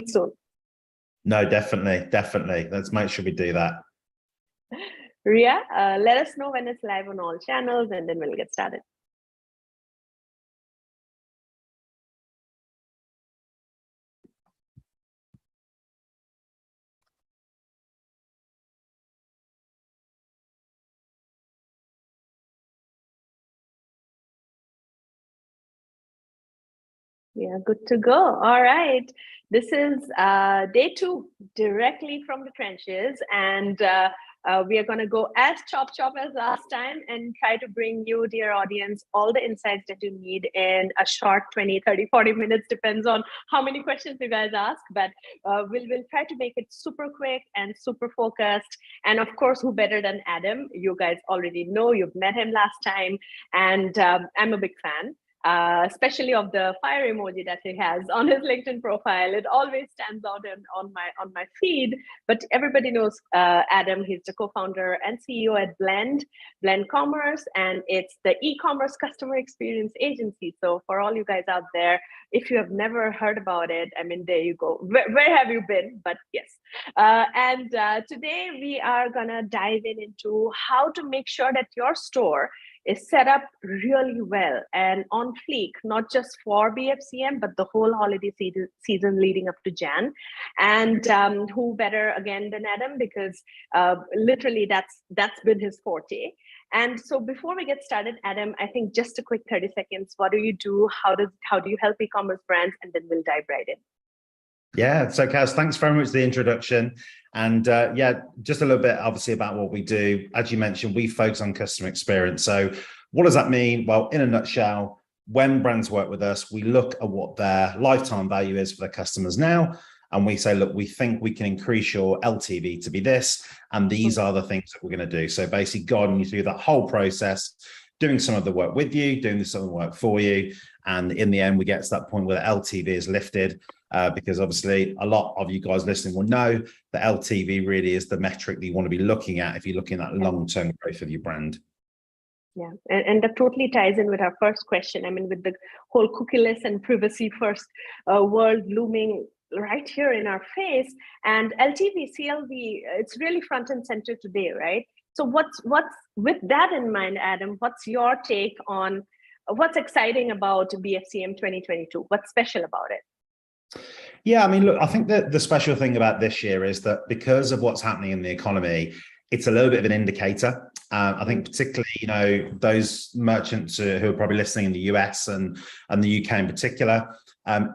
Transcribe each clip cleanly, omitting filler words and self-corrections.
soon. No, definitely. Let's make sure we do that. Ria, let us know when it's live on all channels, and then we'll get started. Yeah, good to go. All right. This is day 2, directly from the trenches. And we are going to go as chop as last time and try to bring you, dear audience, all the insights that you need in a short 20, 30, 40 minutes, depends on how many questions you guys ask. But we'll try to make it super quick and super focused. And of course, who better than Adam? You guys already know, you've met him last time. And I'm a big fan. Especially of the fire emoji that he has on his LinkedIn profile. It always stands out on my feed. But everybody knows Adam. He's the co-founder and CEO at Blend Commerce, and it's the e-commerce customer experience agency. So for all you guys out there, if you have never heard about it, I mean, there you go. Where have you been? But yes. And today we are gonna dive into how to make sure that your store is set up really well and on fleek, not just for BFCM, but the whole holiday season leading up to Jan. And who better again than Adam, because literally that's been his forte. And so before we get started, Adam, I think just a quick 30 seconds, what do you do? How do you help e-commerce brands? And then we'll dive right in. Yeah, so Kaz, thanks very much for the introduction. And yeah, just a little bit obviously about what we do. As you mentioned, we focus on customer experience. So what does that mean? Well, in a nutshell, when brands work with us, we look at what their lifetime value is for their customers now. And we say, look, we think we can increase your LTV to be this. And these are the things that we're going to do. So basically guiding you through that whole process, doing some of the work with you, doing some of the work for you. And in the end, we get to that point where the LTV is lifted. Because obviously a lot of you guys listening will know that LTV really is the metric that you want to be looking at if you're looking at long-term growth of your brand. Yeah, and that totally ties in with our first question. I mean, with the whole cookieless and privacy first world looming right here in our face, and LTV, CLV, it's really front and center today, right? So what's with that in mind, Adam, what's your take on what's exciting about BFCM 2022? What's special about it? Yeah, I mean, look, I think that the special thing about this year is that because of what's happening in the economy, it's a little bit of an indicator. I think particularly, those merchants who are probably listening in the US and the UK in particular,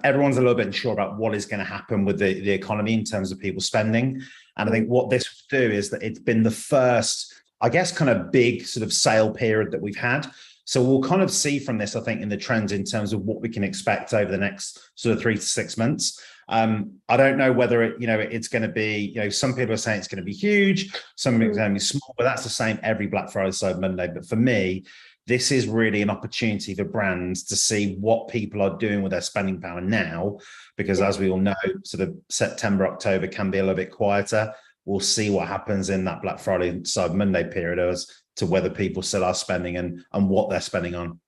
everyone's a little bit unsure about what is going to happen with the economy in terms of people spending. And I think what this will do is that it's been the first, I guess, kind of big sort of sale period that we've had. So we'll kind of see from this, I think, in the trends in terms of what we can expect over the next sort of 3 to 6 months. I don't know whether it's going to be, some people are saying it's going to be huge, some people are going to be small, but that's the same every Black Friday, Cyber Monday. But for me, this is really an opportunity for brands to see what people are doing with their spending power now, because as we all know, sort of September, October can be a little bit quieter. We'll see what happens in that Black Friday, Cyber Monday period as to whether people still are spending and what they're spending on.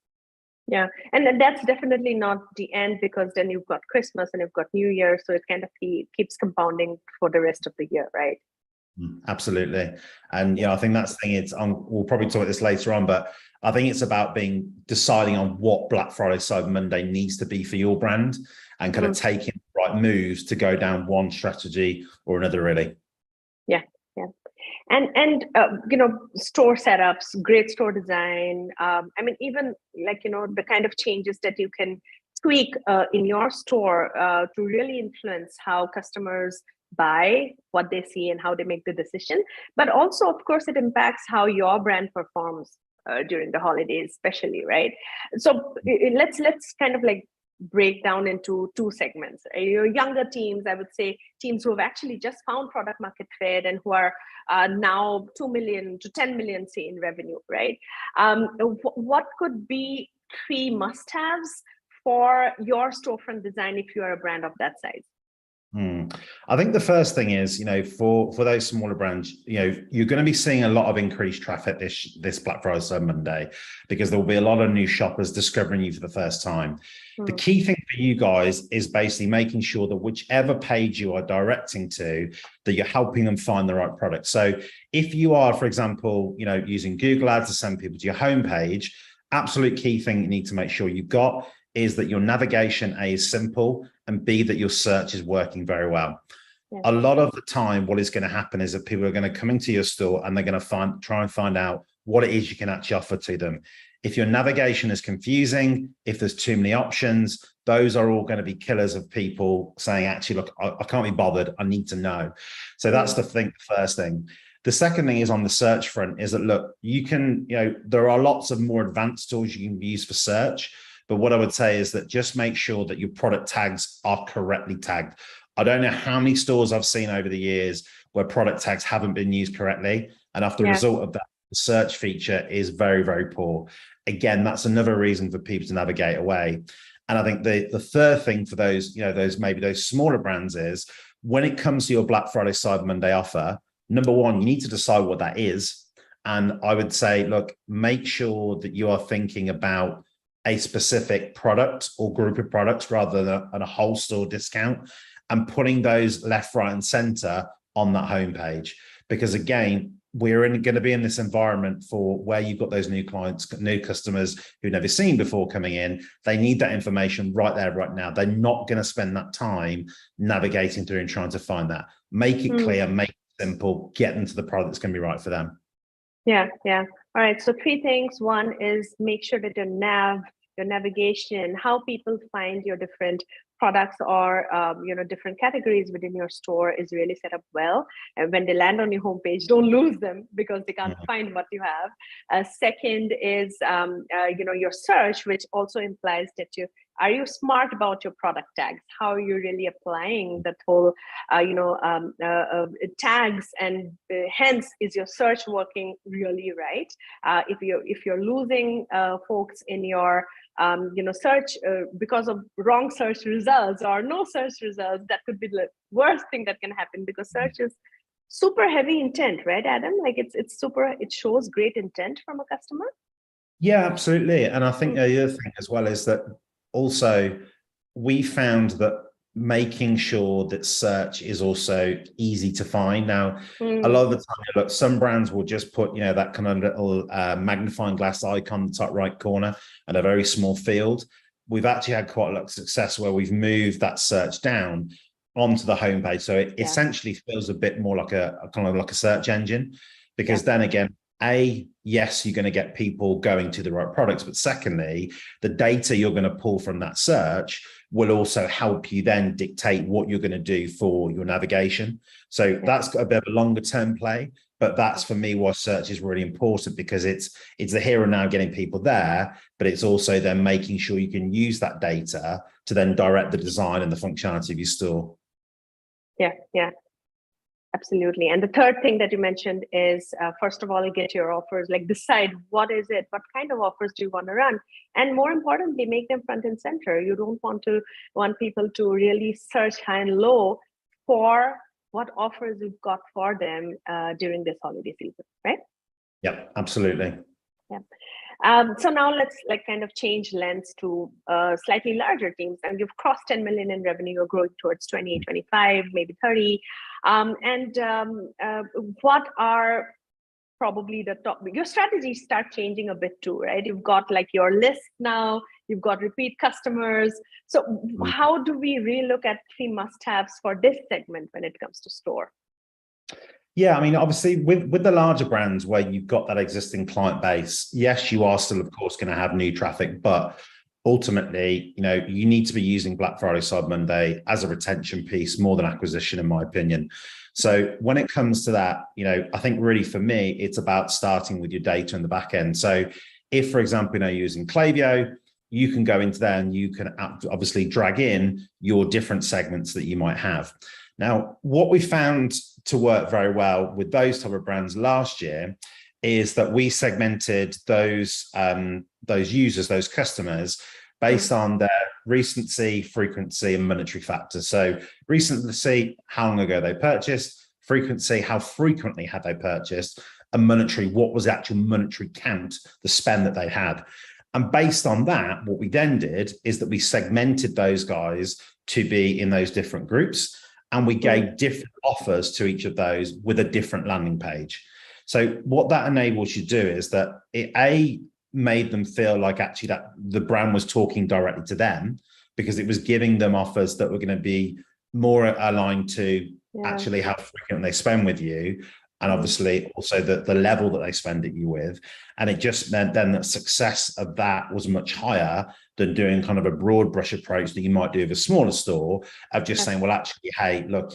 Yeah, and that's definitely not the end, because then you've got Christmas and you've got New Year, so it kind of keeps compounding for the rest of the year, right? Absolutely. And I think that's the thing. We'll probably talk about this later on, but I think it's about deciding on what Black Friday, Cyber Monday needs to be for your brand, and kind of taking the right moves to go down one strategy or another, really. Yeah. And store setups, great store design. I mean, even the kind of changes that you can tweak in your store to really influence how customers buy, what they see, and how they make the decision. But also, of course, it impacts how your brand performs during the holidays, especially, right? So let's kind of break down into 2 segments. Your younger teams, I would say teams who have actually just found product market fit and who are now 2 million to 10 million, say, in revenue, right? What could be 3 must-haves for your storefront design if you are a brand of that size? I think the first thing is, for those smaller brands, you're going to be seeing a lot of increased traffic this Black Friday, Cyber Monday, because there will be a lot of new shoppers discovering you for the first time. The key thing for you guys is basically making sure that whichever page you are directing to, that you're helping them find the right product. So if you are, for example, using Google Ads to send people to your homepage, absolute key thing you need to make sure you've got is that your navigation, A, is simple, and B, that your search is working very well. Yeah. A lot of the time, what is going to happen is that people are going to come into your store and they're going to try and find out what it is you can actually offer to them. If your navigation is confusing, if there's too many options, those are all going to be killers of people saying, actually, look, I can't be bothered. I need to know. So that's the first thing. The second thing is on the search front is that, look, you can, there are lots of more advanced tools you can use for search. But what I would say is that just make sure that your product tags are correctly tagged. I don't know how many stores I've seen over the years where product tags haven't been used correctly. And after the result of that, the search feature is very, very poor. Again, that's another reason for people to navigate away. And I think the third thing for those, those smaller brands is when it comes to your Black Friday, Cyber Monday offer, number one, you need to decide what that is. And I would say, look, make sure that you are thinking about a specific product or group of products rather than a whole store discount, and putting those left, right, and center on that homepage. Because again, we're going to be in this environment for where you've got those new clients, new customers who've never seen before coming in. They need that information right there, right now. They're not going to spend that time navigating through and trying to find that. Make it clear, make it simple, get them to the product that's going to be right for them. Yeah. All right. So 3 things. One is make sure that your navigation, how people find your different products or different categories within your store is really set up well. And when they land on your homepage, don't lose them because they can't find what you have. Second is your search, which also implies that are you smart about your product tags? How are you really applying that whole tags, and hence is your search working really right? If you're losing folks in your search because of wrong search results or no search results, that could be the worst thing that can happen, because search is super heavy intent, right, Adam? Like it shows great intent from a customer. Yeah, absolutely. And I think the other thing as well is that also we found that making sure that search is also easy to find. Now, a lot of the time, look, some brands will just put, that kind of little magnifying glass icon in the top right corner and a very small field. We've actually had quite a lot of success where we've moved that search down onto the homepage. So it essentially feels a bit more like a kind of like a search engine, because then again, yes, you're going to get people going to the right products, but secondly, the data you're going to pull from that search will also help you then dictate what you're going to do for your navigation. So that's got a bit of a longer term play, but that's for me why search is really important, because it's the here and now getting people there, but it's also then making sure you can use that data to then direct the design and the functionality of your store. Yeah. Absolutely. And the third thing that you mentioned is, first of all, get your offers, like decide what is it, what kind of offers do you want to run? And more importantly, make them front and center. You don't want people to really search high and low for what offers you've got for them during this holiday season, right? Yeah, absolutely. Yeah. So now let's kind of change lens to slightly larger teams. And you've crossed 10 million in revenue. You're growing towards 20, 25, maybe 30. What are probably the top? Your strategies start changing a bit too, right? You've got like your list now. You've got repeat customers. So how do we relook at 3 must-haves for this segment when it comes to store? Yeah, I mean, obviously, with the larger brands where you've got that existing client base, yes, you are still, of course, going to have new traffic, but ultimately, you need to be using Black Friday, Cyber Monday as a retention piece more than acquisition, in my opinion. So when it comes to that, I think really for me, it's about starting with your data in the back end. So if, for example, you're using Klaviyo, you can go into there and you can obviously drag in your different segments that you might have. Now, what we found to work very well with those type of brands last year is that we segmented those users, those customers, based on their recency, frequency, and monetary factors. So recency, how long ago they purchased; frequency, how frequently had they purchased; and monetary, what was the actual monetary count, the spend that they had. And based on that, what we then did is that we segmented those guys to be in those different groups, and we gave different offers to each of those with a different landing page. So what that enables you to do is that it made them feel like actually that the brand was talking directly to them, because it was giving them offers that were going to be more aligned to actually how frequent they spend with you, and obviously also the level that they spend at you with. And it just meant then that success of that was much higher than doing kind of a broad brush approach that you might do with a smaller store of just saying, well, actually, hey, look,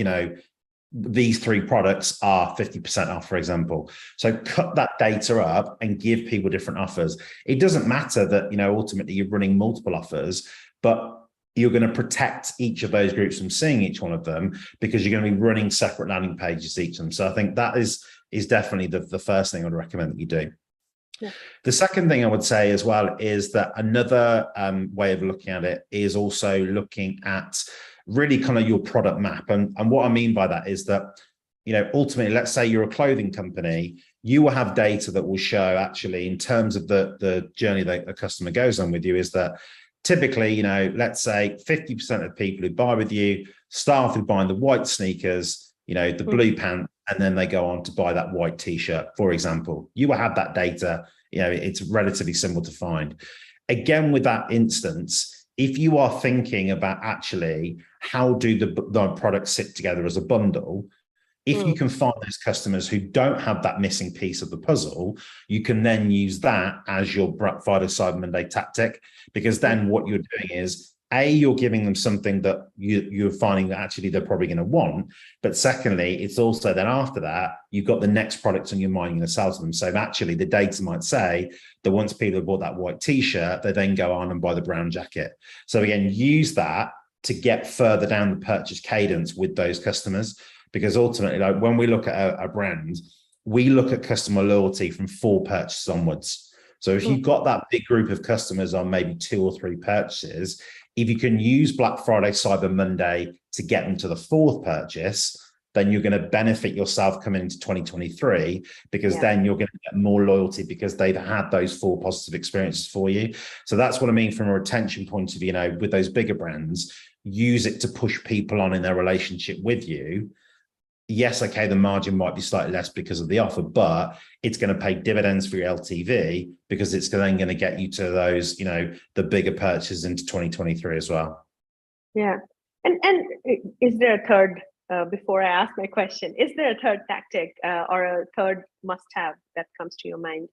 these 3 products are 50% off, for example. So cut that data up and give people different offers. It doesn't matter that, ultimately you're running multiple offers, but you're going to protect each of those groups from seeing each one of them, because you're going to be running separate landing pages each of them. So I think that is definitely the first thing I would recommend that you do. Yeah. The second thing I would say as well is that another way of looking at it is also looking at really kind of your product map. And what I mean by that is that, ultimately, let's say you're a clothing company, you will have data that will show actually in terms of the journey that a customer goes on with you, is that typically, let's say 50% of people who buy with you start with buying the white sneakers, the blue pants, and then they go on to buy that white t-shirt, for example. You will have that data. It's relatively simple to find. Again, with that instance, if you are thinking about actually how do the products sit together as a bundle, if you can find those customers who don't have that missing piece of the puzzle, you can then use that as your Black Friday Cyber Monday tactic, because then what you're doing is, you're giving them something that you're finding that actually they're probably going to want. But secondly, it's also then after that, you've got the next product on your mind you're going to sell to them. So actually the data might say that once people have bought that white t-shirt, they then go on and buy the brown jacket. So again, use that to get further down the purchase cadence with those customers. Because ultimately, like when we look at a brand, we look at customer loyalty from 4 purchases onwards. So if you've got that big group of customers on maybe 2 or 3 purchases, if you can use Black Friday, Cyber Monday to get them to the 4th purchase, then you're going to benefit yourself coming into 2023, because then you're going to get more loyalty because they've had those 4 positive experiences for you. So that's what I mean from a retention point of view. With those bigger brands, use it to push people on in their relationship with you. Yes, okay, the margin might be slightly less because of the offer, but it's going to pay dividends for your LTV, because it's then going to get you to those, the bigger purchases into 2023 as well. Yeah. And is there a third, before I ask my question, is there a third tactic or a third must-have that comes to your mind?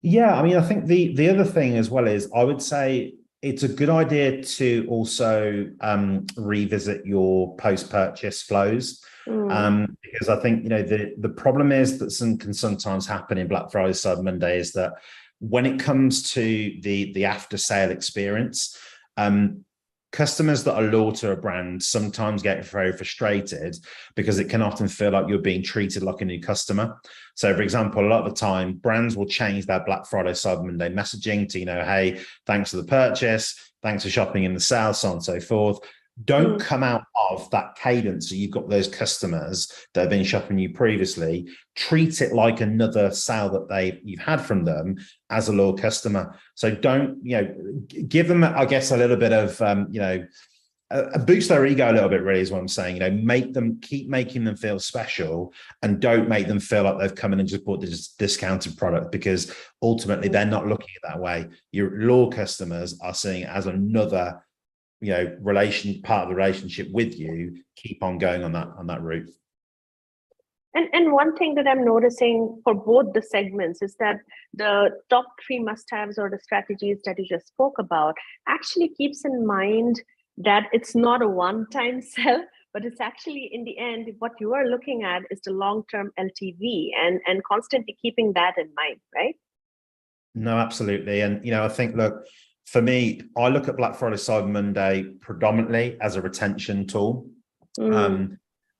Yeah, I mean, I think the other thing as well is, I would say it's a good idea to also revisit your post-purchase flows. Because I think, the problem is that can sometimes happen in Black Friday, Cyber Monday, is that when it comes to the after sale experience, customers that are loyal to a brand sometimes get very frustrated, because it can often feel like you're being treated like a new customer. So, for example, a lot of the time, brands will change their Black Friday, Cyber Monday messaging to, hey, thanks for the purchase, thanks for shopping in the sale, so on and so forth. Don't come out of that cadence. So you've got those customers that have been shopping you previously. Treat it like another sale that you've had from them as a loyal customer. So don't, give them, I guess, a little bit of, a boost their ego a little bit, really, is what I'm saying. Keep making them feel special, and don't make them feel like they've come in and just bought this discounted product, because ultimately they're not looking at it that way. Your loyal customers are seeing it as another part of the relationship with you. Keep on going on that route. And one thing that I'm noticing for both the segments is that the top 3 must-haves or the strategies that you just spoke about actually keeps in mind that it's not a one-time sell, but it's actually, in the end, what you are looking at is the long-term LTV, and constantly keeping that in mind, right? No, absolutely. And I think, look, for me, I look at Black Friday, Cyber Monday predominantly as a retention tool.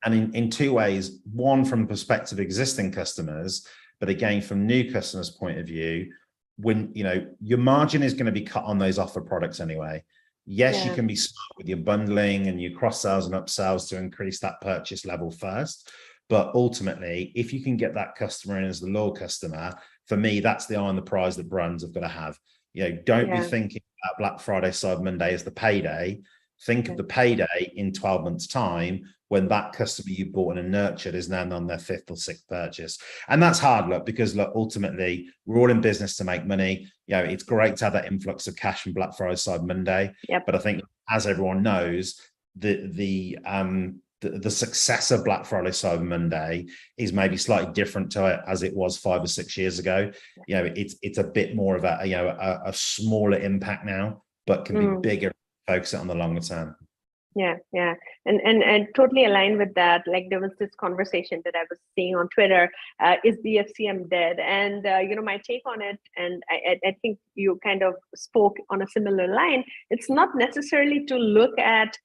And in 2 ways. One, from the perspective of existing customers, but again, from new customers' point of view, when, your margin is going to be cut on those offer products anyway. Yes, you can be smart with your bundling and your cross sales and upsells to increase that purchase level first. But ultimately, if you can get that customer in as the loyal customer, for me, that's the eye on the prize that brands have got to have. Don't be thinking about Black Friday, Cyber Monday as the payday. Think of the payday in 12 months' time, when that customer you bought and nurtured is now on their 5th or 6th purchase. And that's hard, because ultimately we're all in business to make money. It's great to have that influx of cash from Black Friday, Cyber Monday. But I think, as everyone knows, the success of Black Friday, Cyber Monday is maybe slightly different to it as it was 5 or 6 years ago. It's a bit more of a smaller impact now, but can be bigger. Focus it on the longer term. And totally aligned with that. Like, there was this conversation that I was seeing on Twitter, is BFCM dead? And my take on it, and I think you kind of spoke on a similar line. It's not necessarily to look at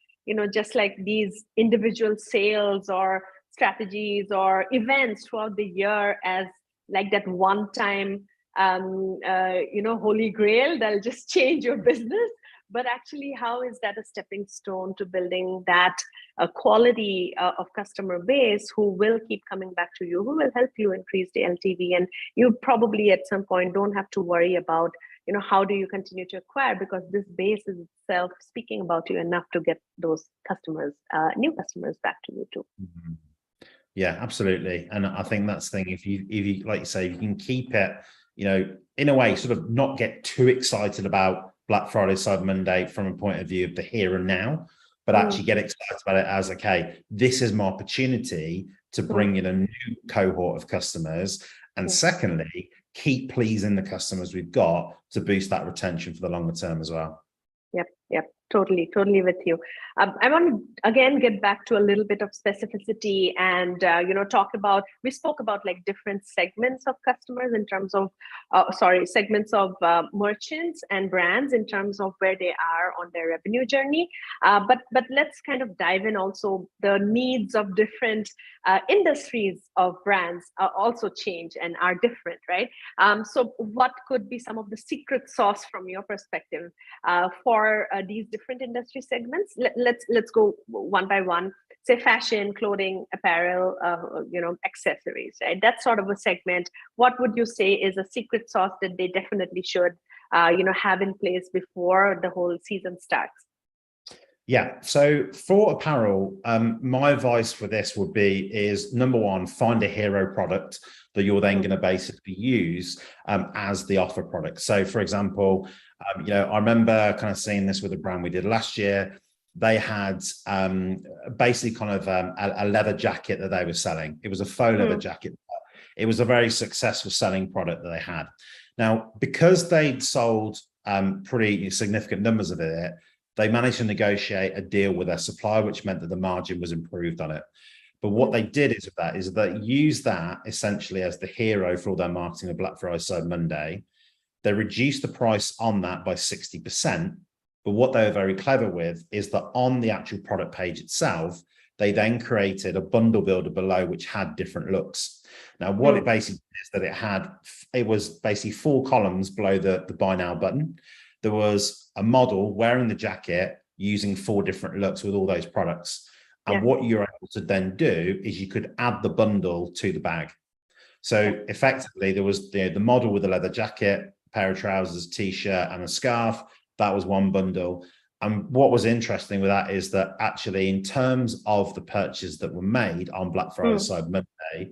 just like these individual sales or strategies or events throughout the year as like that one time holy grail that'll just change your business. But actually, how is that a stepping stone to building that quality of customer base who will keep coming back to you, who will help you increase the LTV? And you probably at some point don't have to worry about, how do you continue to acquire, because this base is itself speaking about you enough to get those customers, new customers back to you too. Mm-hmm. Yeah, absolutely. And I think that's the thing. If you like you say, you can keep it, in a way, sort of not get too excited about Black Friday, Cyber Monday from a point of view of the here and now, but actually get excited about it as, okay, this is my opportunity to bring in a new cohort of customers. And secondly, keep pleasing the customers we've got to boost that retention for the longer term as well. Yep. Totally with you. I want to again get back to a little bit of specificity and we spoke about like different segments of customers in terms of segments of merchants and brands in terms of where they are on their revenue journey. But let's kind of dive in also. The needs of different industries of brands also change and are different, right? So what could be some of the secret sauce from your perspective for these different industry segments? Let's go one by one. Say fashion, clothing, apparel, accessories, right? That's sort of a segment. What would you say is a secret sauce that they definitely should have in place before the whole season starts? Yeah. So for apparel, my advice for this would is number one, find a hero product that you're then going to basically use as the offer product. So for example, I remember kind of seeing this with a brand we did last year. They had basically kind of a leather jacket that they were selling. It was a faux leather jacket. It was a very successful selling product that they had. Now, because they'd sold pretty significant numbers of it, they managed to negotiate a deal with their supplier, which meant that the margin was improved on it. But what they did is they used that essentially as the hero for all their marketing of Black Friday, Cyber Monday. They reduced the price on that by 60%. But what they were very clever with is that on the actual product page itself, they then created a bundle builder below which had different looks. Now, what it basically is that it was basically 4 columns below the buy now button. There was a model wearing the jacket using 4 different looks with all those products. And what you're able to then do is you could add the bundle to the bag. So effectively, there was the model with the leather jacket, pair of trousers, t-shirt, and a scarf. That was one bundle. And what was interesting with that is that actually, in terms of the purchases that were made on Black Friday, Cyber Monday,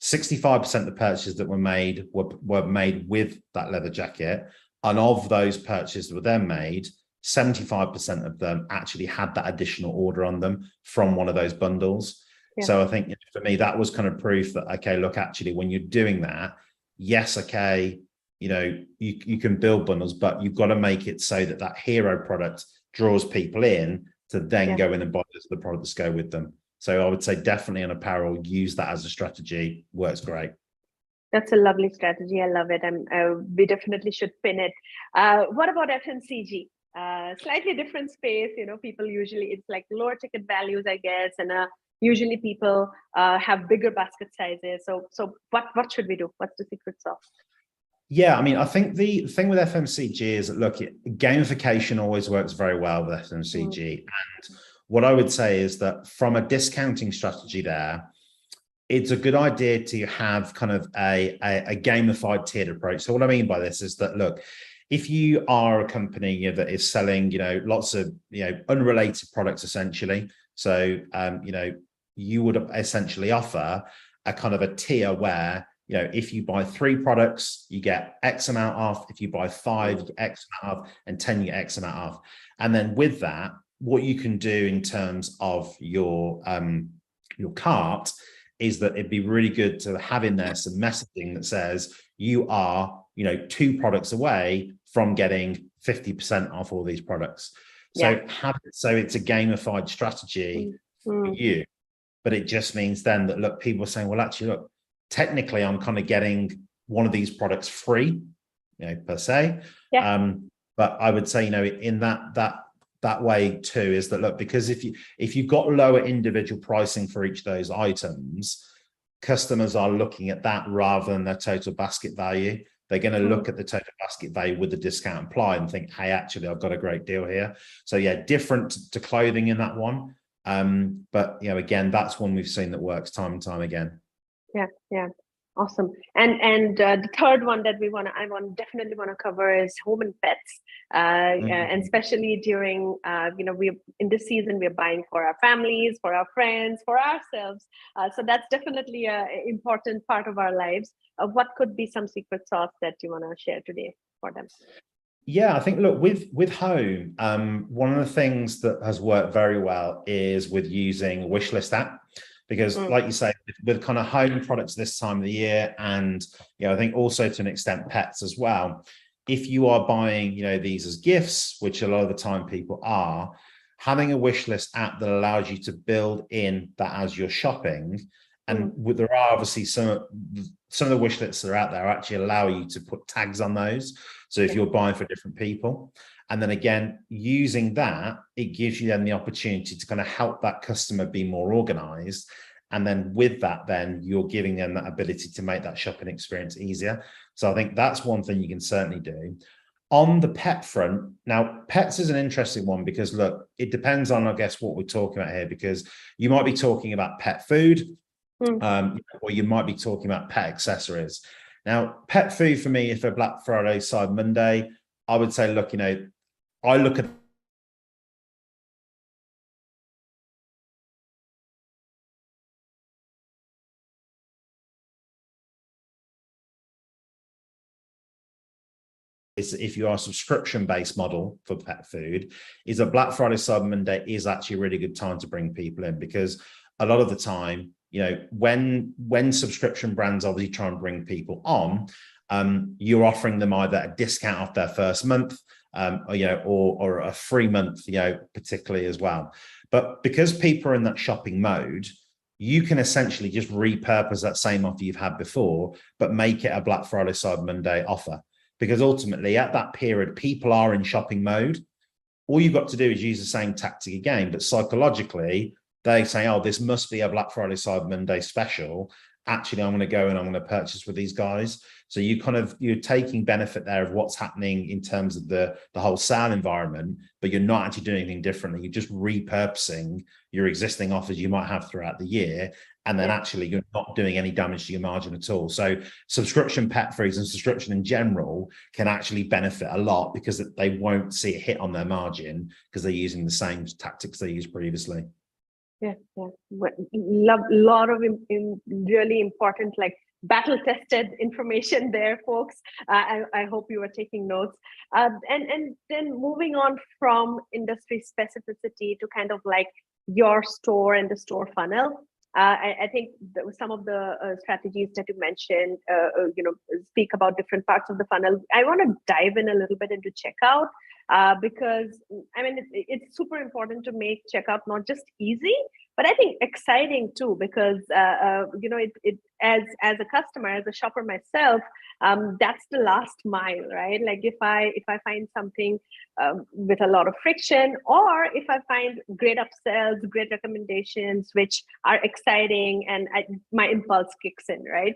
65% of the purchases that were made were made with that leather jacket. And of those purchases that were then made, 75% of them actually had that additional order on them from one of those bundles. So I think for me, that was kind of proof that, okay, look, actually, when you're doing that, yes, okay, you can build bundles, but you've got to make it so that that hero product draws people in to then go in and buy the products go with them. So I would say definitely on apparel, use that as a strategy. Works great. That's a lovely strategy. I love it. And we definitely should pin it. What about Fmcg? Slightly different space. People usually, it's like lower ticket values, I guess. And usually people have bigger basket sizes. So what should we do? What's the secret sauce? Yeah, I mean, I think the thing with FMCG is that, look, gamification always works very well with FMCG. And what I would say is that from a discounting strategy there, it's a good idea to have kind of a gamified tiered approach. So what I mean by this is that, look, if you are a company, that is selling, lots of, unrelated products essentially. So, you would essentially offer a kind of a tier where, if you buy 3 products, you get X amount off. If you buy 5, you get X amount off, and 10, you get X amount off. And then with that, what you can do in terms of your cart is that it'd be really good to have in there some messaging that says you are, 2 products away from getting 50% off all these products. So so it's a gamified strategy for you, but it just means then that, look, people are saying, well, actually, look, technically I'm kind of getting one of these products free, per se. But I would say, in that way too, is that, look, because if you've got lower individual pricing for each of those items, customers are looking at that rather than their total basket value. They're going to look at the total basket value with the discount applied and think, hey, actually, I've got a great deal here. So yeah, different to clothing in that one. But again, that's one we've seen that works time and time again. Yeah. Awesome. And the third one that I definitely want to cover is home and pets. And especially during, we're in this season, we're buying for our families, for our friends, for ourselves. So that's definitely an important part of our lives. What could be some secret sauce that you want to share today for them? Yeah, I think, look, with home, one of the things that has worked very well is with using a wish list app. Because like you say, with kind of home products this time of the year, and I think also to an extent pets as well, if you are buying these as gifts, which a lot of the time people are, having a wish list app that allows you to build in that as you're shopping, and there are obviously some of the wish lists that are out there actually allow you to put tags on those. So if you're buying for different people, and then again, using that, it gives you then the opportunity to kind of help that customer be more organized. And then with that, then you're giving them that ability to make that shopping experience easier. So I think that's one thing you can certainly do. On the pet front, now pets is an interesting one because, look, it depends on, I guess, what we're talking about here, because you might be talking about pet food, or you might be talking about pet accessories. Now, pet food for me, for Black Friday, Cyber Monday, I would say, look, I look at if you are a subscription-based model for pet food, is a Black Friday, Cyber Monday is actually a really good time to bring people in, because a lot of the time, when subscription brands obviously try and bring people on, you're offering them either a discount off their first month, or a free month, particularly as well. But because people are in that shopping mode, you can essentially just repurpose that same offer you've had before, but make it a Black Friday, Cyber Monday offer. Because ultimately at that period, people are in shopping mode. All you've got to do is use the same tactic again, but psychologically, they say, oh, this must be a Black Friday, Cyber Monday special. Actually, I'm going to go and I'm going to purchase with these guys. So you're taking benefit there of what's happening in terms of the whole sale environment, but you're not actually doing anything differently. You're just repurposing your existing offers you might have throughout the year. And then actually you're not doing any damage to your margin at all. So subscription pet foods and subscription in general can actually benefit a lot, because they won't see a hit on their margin because they're using the same tactics they used previously. Yeah. Lot of really important, like battle-tested information there, folks. I hope you are taking notes. And then moving on from industry specificity to kind of like your store and the store funnel. I think some of the strategies that you mentioned, speak about different parts of the funnel. I want to dive in a little bit into checkout, because I mean, it's super important to make checkout not just easy, But I think exciting too, because it as a customer, as a shopper myself, that's the last mile, right? Like if I find something with a lot of friction, or if I find great upsells, great recommendations, which are exciting, and my impulse kicks in, right?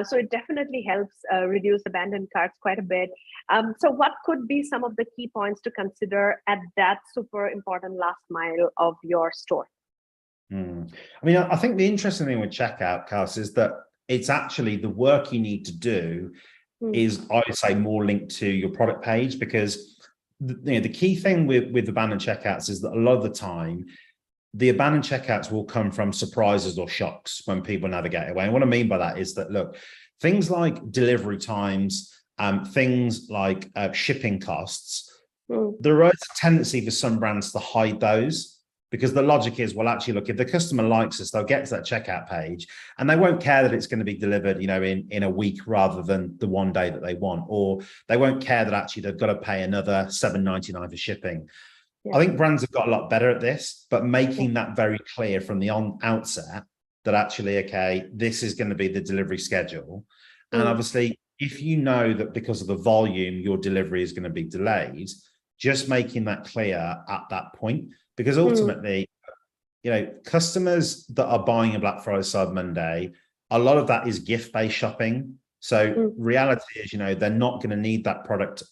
So it definitely helps reduce abandoned carts quite a bit. So what could be some of the key points to consider at that super important last mile of your store? I mean, I think the interesting thing with checkout, Kels, is that it's actually the work you need to do is, I would say, more linked to your product page, because the key thing with abandoned checkouts is that a lot of the time, the abandoned checkouts will come from surprises or shocks when people navigate away. And what I mean by that is that, look, things like delivery times, things like shipping costs, there is a tendency for some brands to hide those, because the logic is, well, actually, look, if the customer likes us, they'll get to that checkout page and they won't care that it's going to be delivered, in a week rather than the one day that they want, or they won't care that actually they've got to pay another $7.99 for shipping. Yeah. I think brands have got a lot better at this, but making that very clear from the outset that actually, okay, this is going to be the delivery schedule. And obviously, if you know that because of the volume, your delivery is going to be delayed, just making that clear at that point. Because ultimately, customers that are buying a Black Friday, Cyber Monday, a lot of that is gift-based shopping. So reality is, they're not going to need that product,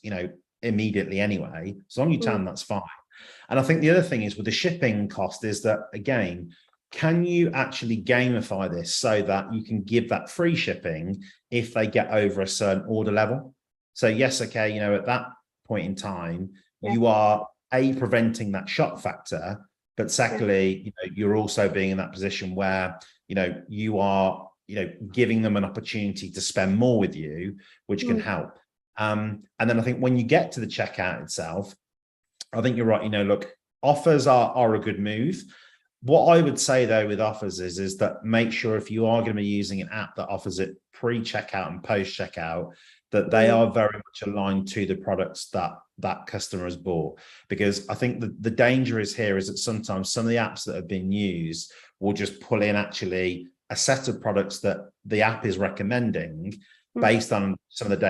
immediately anyway. As long as you tell them, that's fine. And I think the other thing is with the shipping cost is that, again, can you actually gamify this so that you can give that free shipping if they get over a certain order level? So yes, okay, at that point in time, you are preventing that shock factor, but secondly, you're also being in that position where, you are, giving them an opportunity to spend more with you, which can help. And then I think when you get to the checkout itself, I think you're right. Look, offers are a good move. What I would say though with offers is that make sure if you are going to be using an app that offers it pre-checkout and post-checkout, that they are very much aligned to the products that customer has bought. Because I think the danger is that sometimes some of the apps that have been used will just pull in actually a set of products that the app is recommending based on some of the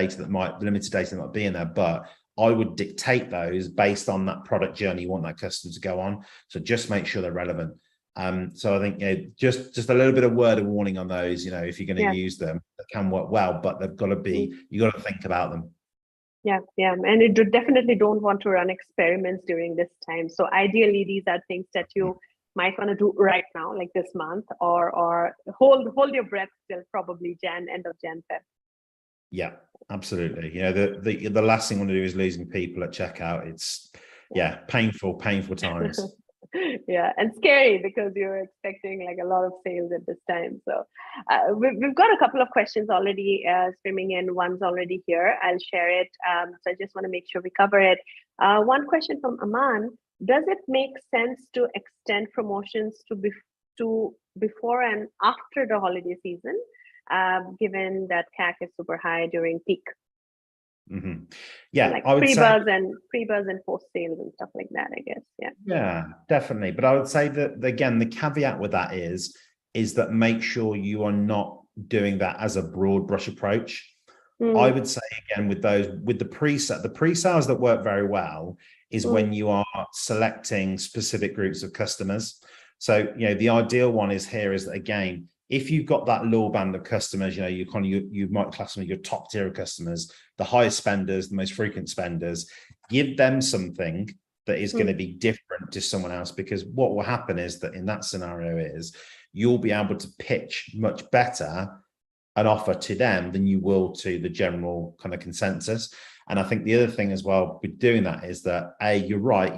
limited data that might be in there. But I would dictate those based on that product journey you want that customer to go on. So just make sure they're relevant. So I think just a little bit of word of warning on those, if you're going to use them, they can work well, but they've got to be, you got to think about them. Yeah. And you definitely don't want to run experiments during this time. So ideally, these are things that you might want to do right now, like this month, or hold your breath till probably end of Jan, Feb. Yeah, absolutely. The last thing I want to do is losing people at checkout. It's painful times. Yeah, and scary because you're expecting like a lot of sales at this time. So we've got a couple of questions already streaming in. One's already here. I'll share it. So I just want to make sure we cover it. One question from Aman: does it make sense to extend promotions to before and after the holiday season, given that CAC is super high during peak? Yeah, like pre-buzz and post sales and stuff like that, I guess. Yeah, definitely. But I would say that again, the caveat with that is that make sure you are not doing that as a broad brush approach. I would say again with the pre-sales that work very well is when you are selecting specific groups of customers. So the ideal one is that again, if you've got that low band of customers, you might class them as your top tier of customers, the highest spenders, the most frequent spenders, give them something that is going to be different to someone else. Because what will happen is that in that scenario is you'll be able to pitch much better an offer to them than you will to the general kind of consensus. And I think the other thing as well with doing that is that you're right,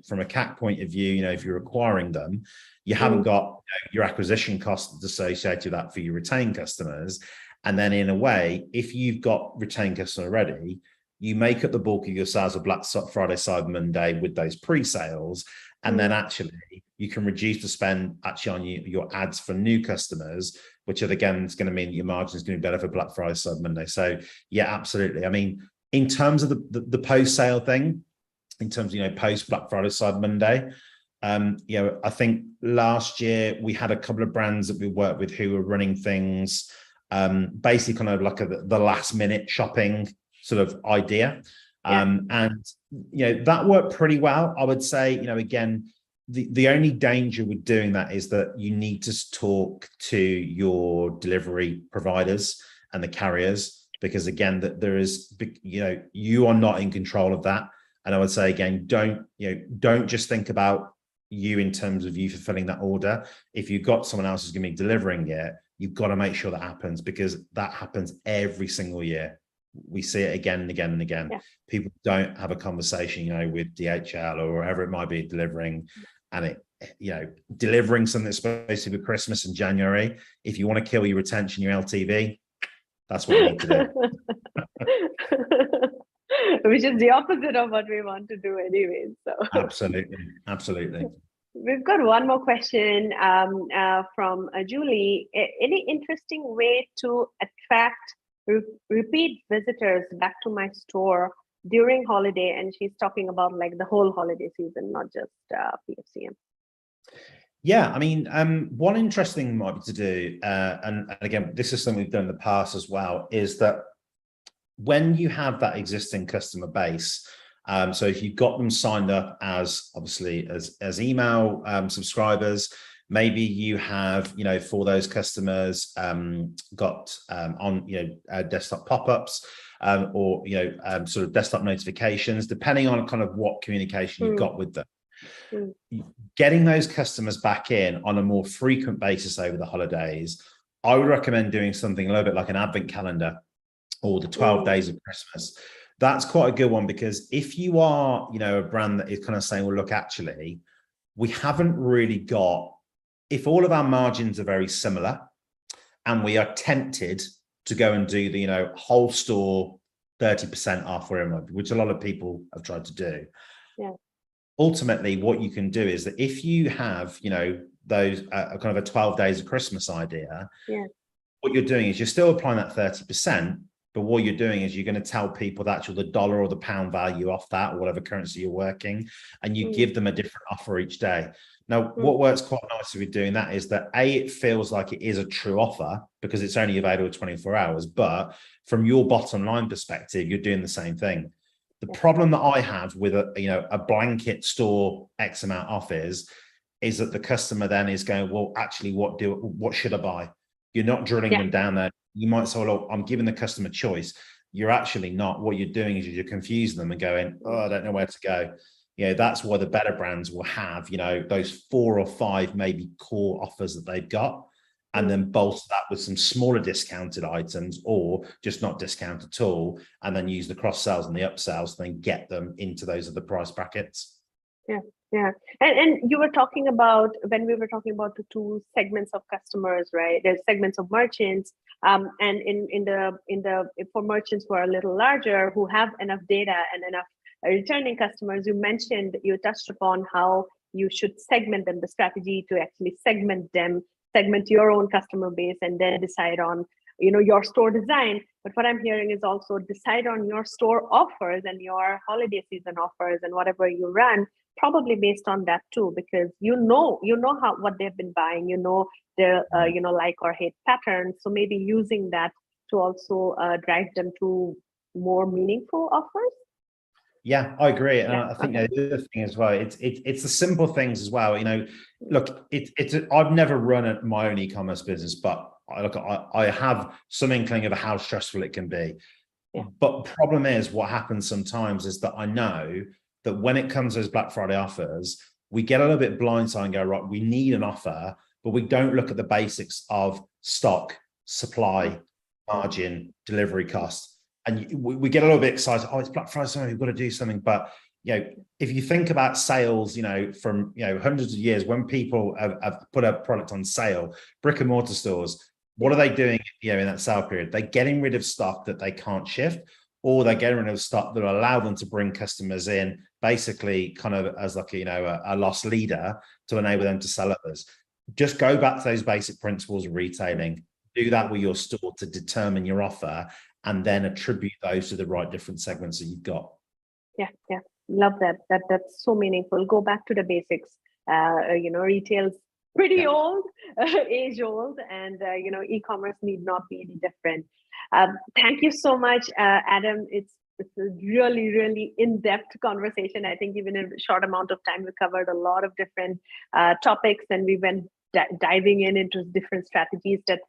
from a CAC point of view, if you're acquiring them, you haven't got your acquisition costs associated with that for your retained customers. And then in a way, if you've got retained customer already, you make up the bulk of your sales of Black Friday, Cyber Monday with those pre-sales. And then actually you can reduce the spend actually on your ads for new customers, which again, is going to mean that your margin is going to be better for Black Friday, Cyber Monday. So yeah, absolutely. I mean, in terms of the post-sale thing, in terms of, post Black Friday, Cyber Monday, I think last year we had a couple of brands that we worked with who were running things basically kind of like the last minute shopping sort of idea. And that worked pretty well. I would say, again, the only danger with doing that is that you need to talk to your delivery providers and the carriers, because again, that there is, you are not in control of that. And I would say again, don't just think about you in terms of you fulfilling that order. If you've got someone else who's going to be delivering it, you've got to make sure that happens, because that happens every single year. We see it again and again and again. Yeah. People don't have a conversation, with DHL or wherever it might be delivering, and delivering something that's supposed to be Christmas in January. If you want to kill your retention, your LTV, that's what you need to do. Which is the opposite of what we want to do anyway. So absolutely. We've got one more question from Julie. Any interesting way to attract repeat visitors back to my store during holiday? And she's talking about like the whole holiday season, not just PFCM. Yeah, I mean, one interesting thing might be to do, and again, this is something we've done in the past as well, is that when you have that existing customer base, so if you've got them signed up as obviously as email subscribers, maybe you have, for those customers got on, desktop pop-ups or, sort of desktop notifications, depending on kind of what communication you've got with them. Getting those customers back in on a more frequent basis over the holidays, I would recommend doing something a little bit like an advent calendar or the 12 days of Christmas. That's quite a good one, because if you are, a brand that is kind of saying, well, look, actually, we haven't really got, if all of our margins are very similar and we are tempted to go and do the, whole store 30% off, which a lot of people have tried to do. Yeah. Ultimately, what you can do is that if you have, those kind of a 12 days of Christmas idea, what you're doing is you're still applying that 30%, but what you're doing is you're going to tell people that you're the dollar or the pound value off that, or whatever currency you're working, and you give them a different offer each day. Now, what works quite nicely with doing that is that it feels like it is a true offer because it's only available 24 hours, but from your bottom line perspective, you're doing the same thing. The problem that I have with a blanket store X amount off is that the customer then is going, well, actually, what should I buy? You're not drilling them down there. You might say, well, I'm giving the customer choice. You're actually not. What you're doing is you're confusing them and going, oh, I don't know where to go. That's why the better brands will have, those 4 or 5 maybe core offers that they've got, and then bolster that with some smaller discounted items, or just not discount at all, and then use the cross sells and the upsells to then get them into those other price brackets. Yeah. And you were talking about, when we were talking about the 2 segments of customers, right? There's segments of merchants, and for merchants who are a little larger, who have enough data and enough returning customers, you touched upon how you should segment them, the strategy to actually segment your own customer base, and then decide on, your store design. But what I'm hearing is also decide on your store offers and your holiday season offers and whatever you run, probably based on that too, because what they've been buying, their like or hate patterns. So maybe using that to also drive them to more meaningful offers. Yeah, I agree. And I think the other thing as well, it's the simple things as well. Look, I've never run my own e-commerce business, but I have some inkling of how stressful it can be. Yeah. But the problem is, what happens sometimes is that I know that when it comes to those Black Friday offers, we get a little bit blindsided and go, right, we need an offer, but we don't look at the basics of stock, supply, margin, delivery cost. And we get a little bit excited. Oh, it's Black Friday, so we've got to do something. But if you think about sales, from hundreds of years, when people have put a product on sale, brick and mortar stores, what are they doing? In that sale period, they're getting rid of stock that they can't shift, or they're getting rid of stock that will allow them to bring customers in, basically, kind of as like a loss leader to enable them to sell others. Just go back to those basic principles of retailing. Do that with your store to determine your offer, and then attribute those to the right different segments that you've got. Yeah. Love that. That's so meaningful. Go back to the basics. retail's pretty old, age old, and e-commerce need not be any different. Thank you so much, Adam. It's a really, really in-depth conversation. I think even in a short amount of time, we covered a lot of different topics, and we went diving into different strategies that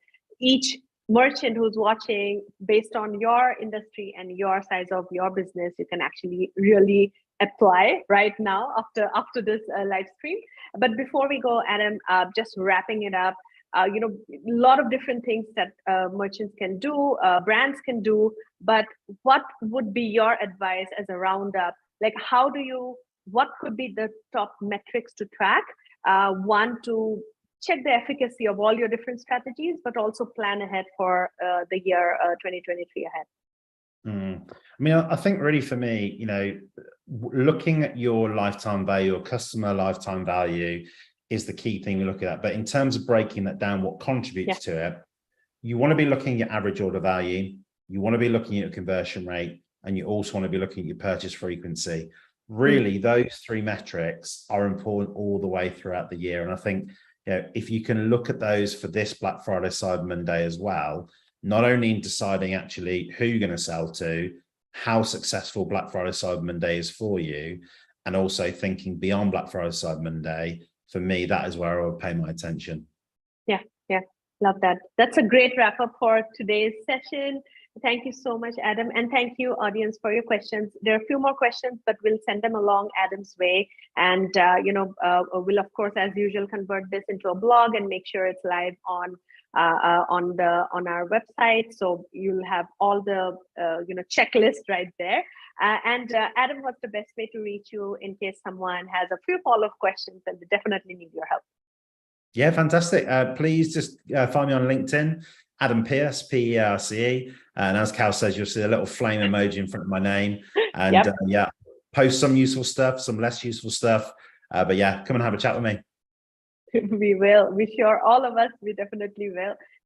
each merchant who's watching, based on your industry and your size of your business, you can actually really apply right now after this live stream. But before we go, Adam, just wrapping it up, a lot of different things that merchants can do, brands can do, but what would be your advice as a roundup? Like, what could be the top metrics to track? One, to check the efficacy of all your different strategies, but also plan ahead for the year 2023 ahead. I mean, I think really for me, looking at your lifetime value or customer lifetime value is the key thing we look at. But in terms of breaking that down, what contributes to it, you want to be looking at average order value, you want to be looking at your conversion rate, and you also want to be looking at your purchase frequency. Really, those three metrics are important all the way throughout the year. And I think, if you can look at those for this Black Friday, Cyber Monday as well, not only in deciding actually who you're going to sell to, how successful Black Friday, Cyber Monday is for you, and also thinking beyond Black Friday, Cyber Monday, for me, that is where I would pay my attention. Yeah, love that. That's a great wrap up for today's session. Thank you so much, Adam. And thank you, audience, for your questions. There are a few more questions, but we'll send them along Adam's way. And, we'll, of course, as usual, convert this into a blog and make sure it's live on our website. So you'll have all the, checklist right there. And Adam, what's the best way to reach you in case someone has a few follow-up questions and they definitely need your help? Yeah, fantastic. Please just find me on LinkedIn, Adam Pearce, P-E-R-C-E. And as Cal says, you'll see a little flame emoji in front of my name. And post some useful stuff, some less useful stuff. But yeah, come and have a chat with me. We will. We sure, all of us, we definitely will.